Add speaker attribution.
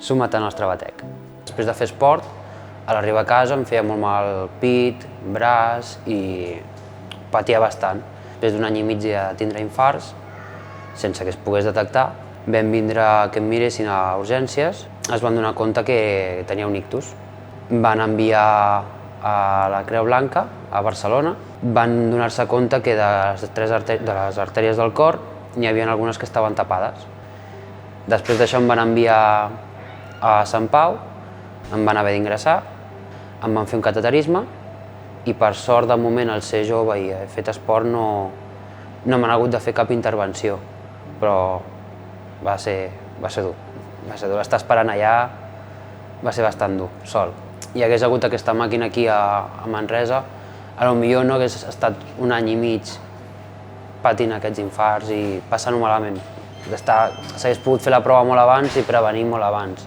Speaker 1: sumat al nostre batec. Després de fer esport, a l'arribar a casa em feia molt mal el pit, braç i patia bastant. Després d'un any i mig de tindre infarts, sense que es pogués detectar, vam vindre que em miressin a urgències, es van donar compte que tenia un ictus. Van enviar a la Creu Blanca, a Barcelona, van donar-se compte que de les artèries del cor n'hi havia algunes que estaven tapades. Després d'això em van enviar a Sant Pau, em van haver d'ingressar, em van fer un cateterisme i per sort de moment al ser jove i haver fet esport no m'han hagut de fer cap intervenció, però va ser dur. Estar esperant allà va ser bastant dur, sol. Hi hagués hagut aquesta màquina aquí a Manresa, potser no hagués estat un any i mig patint aquests infarts i passant-ho malament. S'hagués pogut fer la prova molt abans i prevenir molt abans.